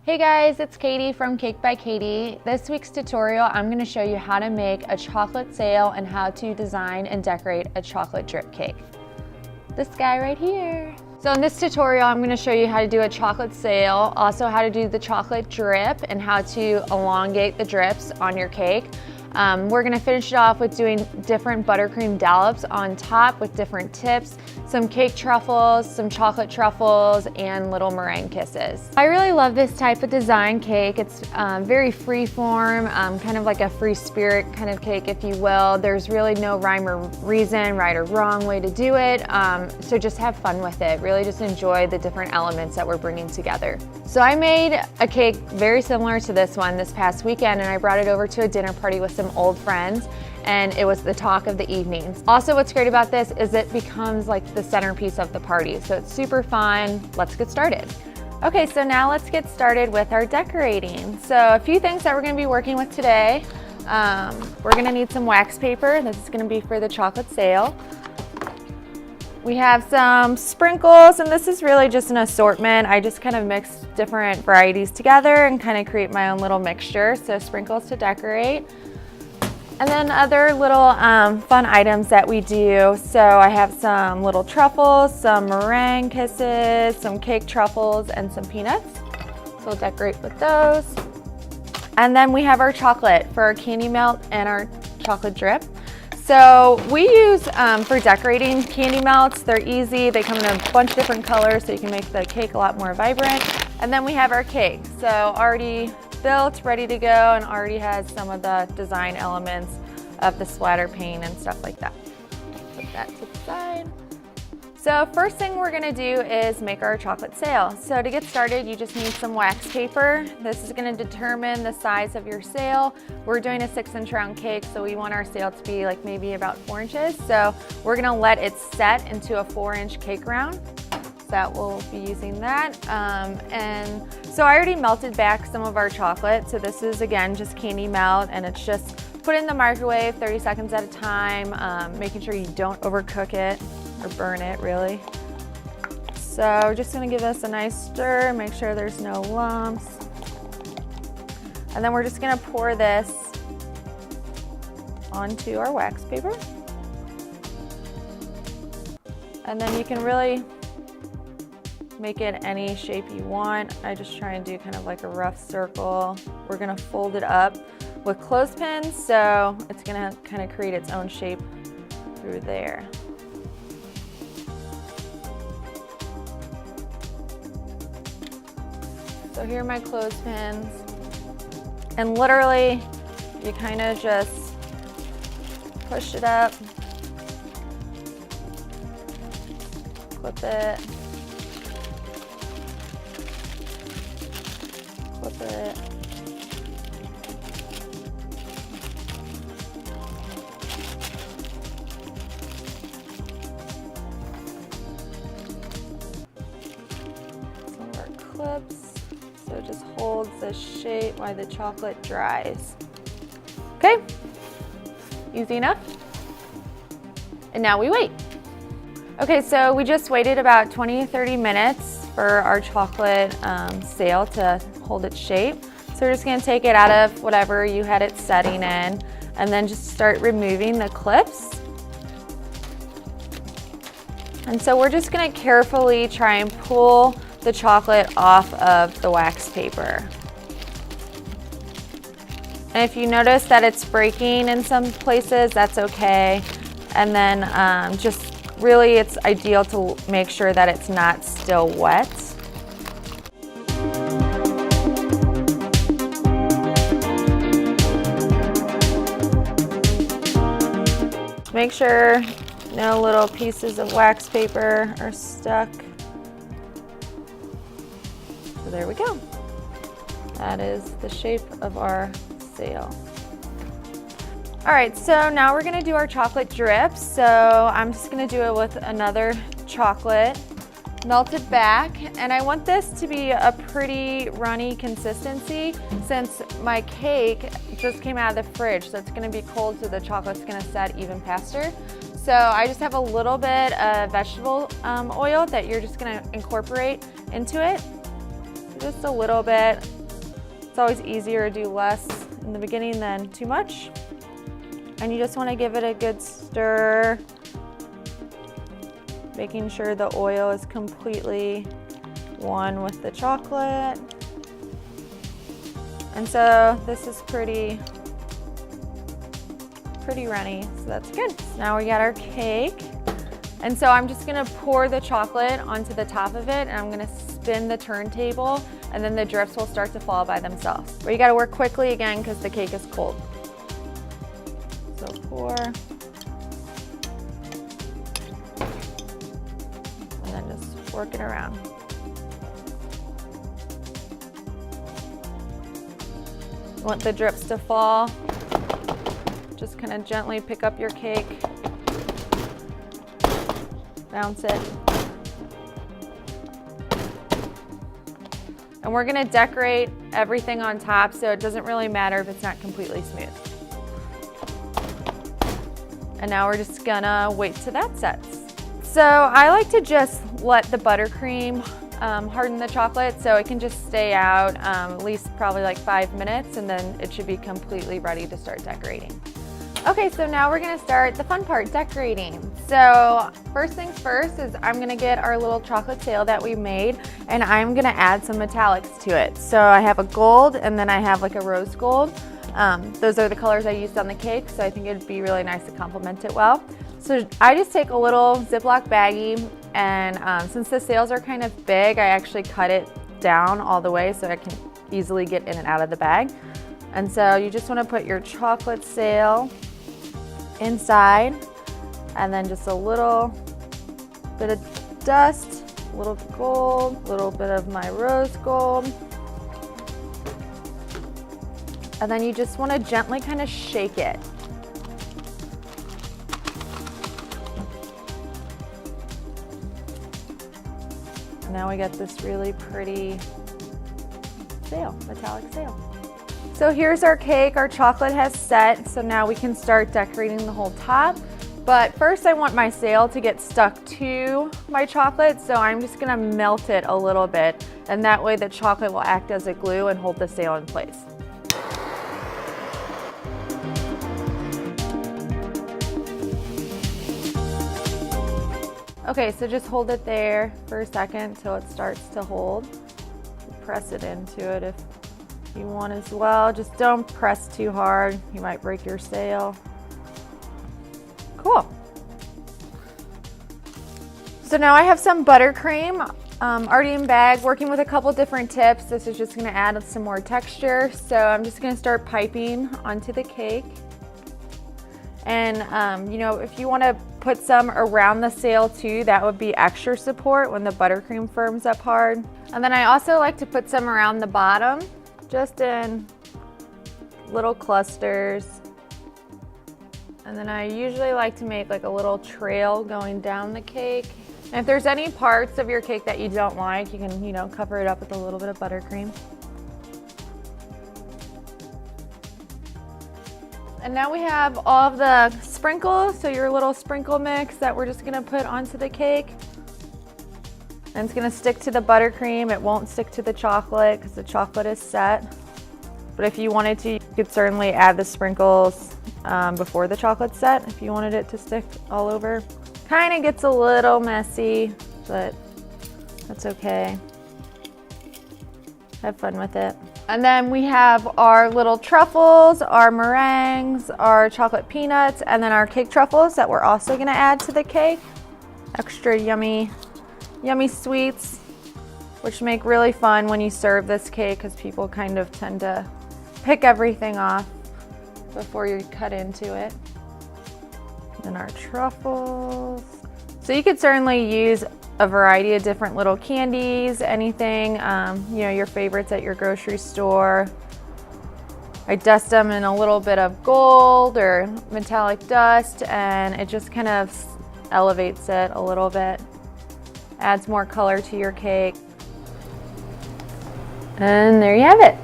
Hey guys, it's Katie from Cake by Katie. This week's tutorial, I'm going to show you how to make a chocolate sail and how to design and decorate a chocolate drip cake. This guy right here. So in this tutorial, I'm going to show you how to do a chocolate sail, also how to do the chocolate drip and how to elongate the drips on your cake. We're going to finish it off with doing different buttercream dollops on top with different tips, some cake truffles, some chocolate truffles, and little meringue kisses. I really love this type of design cake. It's very free form, kind of like a free spirit kind of cake, if you will. There's really no rhyme or reason, right or wrong way to do it. So just have fun with it. Really just enjoy the different elements that we're bringing together. So I made a cake very similar to this one this past weekend, and I brought it over to a dinner party with some old friends, and it was the talk of the evenings. Also, what's great about this is it becomes like the centerpiece of the party. So it's super fun. Let's get started. Okay, so now let's get started with our decorating. So a few things that we're gonna be working with today. We're gonna need some wax paper. This is gonna be for the chocolate sail. We have some sprinkles, and this is really just an assortment. I just kind of mix different varieties together and kind of create my own little mixture. So sprinkles to decorate. And then other little fun items that we do. So I have some little truffles, some meringue kisses, some cake truffles, and some peanuts. So we'll decorate with those. And then we have our chocolate for our candy melt and our chocolate drip. So we use, for decorating, candy melts. They're easy. They come in a bunch of different colors, so you can make the cake a lot more vibrant. And then we have our cake. So already built, ready to go, and already has some of the design elements of the splatter paint and stuff like that. Put that to the side. So first thing we're gonna do is make our chocolate sail. So to get started, you just need some wax paper. This is gonna determine the size of your sail. We're doing a 6-inch round cake, so we want our sail to be like maybe about 4 inches. So we're gonna let it set into a 4-inch cake round. So that we'll be using that. And so I already melted back some of our chocolate. So this is, again, just candy melt, and it's just put in the microwave 30 seconds at a time, making sure you don't overcook it or burn it, really. So we're just gonna give this a nice stir, make sure there's no lumps. And then we're just gonna pour this onto our wax paper. And then you can really make it any shape you want. I just try and do kind of like a rough circle. We're gonna fold it up with clothespins, so it's gonna kind of create its own shape through there. So here are my clothespins. And literally, you kind of just push it up, clip it, clip it. Some of our clips. So it just holds the shape while the chocolate dries. Okay, easy enough. And now we wait. Okay, so we just waited about 20 to 30 minutes for our chocolate sail to hold its shape. So we're just gonna take it out of whatever you had it setting in, and then just start removing the clips. And so we're just gonna carefully try and pull the chocolate off of the wax paper. And if you notice that it's breaking in some places, that's okay. And then just really it's ideal to make sure that it's not still wet. Make sure no little pieces of wax paper are stuck. So there we go. That is the shape of our sail. All right, so now we're gonna do our chocolate drip. So I'm just gonna do it with another chocolate melted back. And I want this to be a pretty runny consistency since my cake just came out of the fridge. So it's gonna be cold, so the chocolate's gonna set even faster. So I just have a little bit of vegetable oil that you're just gonna incorporate into it. Just a little bit. It's always easier to do less in the beginning than too much. And you just want to give it a good stir, making sure the oil is completely one with the chocolate. And so this is pretty runny, so that's good. So now we got our cake. And so I'm just gonna pour the chocolate onto the top of it, and I'm gonna spin the turntable, and then the drips will start to fall by themselves. But you gotta work quickly again because the cake is cold. So pour. And then just work it around. You want the drips to fall. Just kind of gently pick up your cake, bounce it. And we're gonna decorate everything on top, so it doesn't really matter if it's not completely smooth. And now we're just gonna wait till that sets. So I like to just let the buttercream harden the chocolate so it can just stay out at least probably like 5 minutes, and then it should be completely ready to start decorating. Okay, so now we're gonna start the fun part, decorating. So first things first is I'm gonna get our little chocolate sail that we made, and I'm gonna add some metallics to it. So I have a gold, and then I have like a rose gold. Those are the colors I used on the cake, so I think it'd be really nice to complement it well. So I just take a little Ziploc baggie, and since the sails are kind of big, I actually cut it down all the way so I can easily get in and out of the bag. And so you just wanna put your chocolate sail inside, and then just a little bit of dust, a little gold, a little bit of my rose gold. And then you just want to gently kind of shake it. And now we got this really pretty sail, metallic sail. So here's our cake. Our chocolate has set, so now we can start decorating the whole top. But first I want my sail to get stuck to my chocolate, so I'm just gonna melt it a little bit, and that way the chocolate will act as a glue and hold the sail in place. Okay, so just hold it there for a second until it starts to hold. Press it into it if you want as well. Just don't press too hard. You might break your sail. Cool. So now I have some buttercream already in bag, working with a couple different tips. This is just gonna add some more texture. So I'm just gonna start piping onto the cake. And you know, if you wanna put some around the sail too, that would be extra support when the buttercream firms up hard. And then I also like to put some around the bottom, just in little clusters. And then I usually like to make like a little trail going down the cake. And if there's any parts of your cake that you don't like, you can, you know, cover it up with a little bit of buttercream. And now we have all of the sprinkles, so your little sprinkle mix that we're just gonna put onto the cake. And it's gonna stick to the buttercream. It won't stick to the chocolate because the chocolate is set. But if you wanted to, you could certainly add the sprinkles before the chocolate's set if you wanted it to stick all over. Kind of gets a little messy, but that's okay. Have fun with it. And then we have our little truffles, our meringues, our chocolate peanuts, and then our cake truffles that we're also gonna add to the cake. Extra yummy sweets, which make really fun when you serve this cake because people kind of tend to pick everything off before you cut into it. And our truffles. So you could certainly use a variety of different little candies, anything, you know, your favorites at your grocery store. I dust them in a little bit of gold or metallic dust, and it just kind of elevates it a little bit. Adds more color to your cake. And there you have it.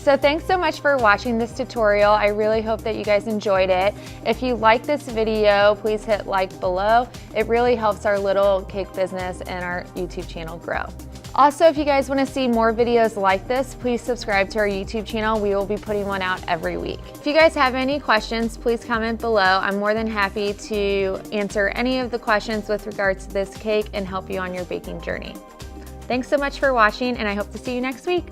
So thanks so much for watching this tutorial. I really hope that you guys enjoyed it. If you like this video, please hit like below. It really helps our little cake business and our YouTube channel grow. Also, if you guys want to see more videos like this, please subscribe to our YouTube channel. We will be putting one out every week. If you guys have any questions, please comment below. I'm more than happy to answer any of the questions with regards to this cake and help you on your baking journey. Thanks so much for watching, and I hope to see you next week.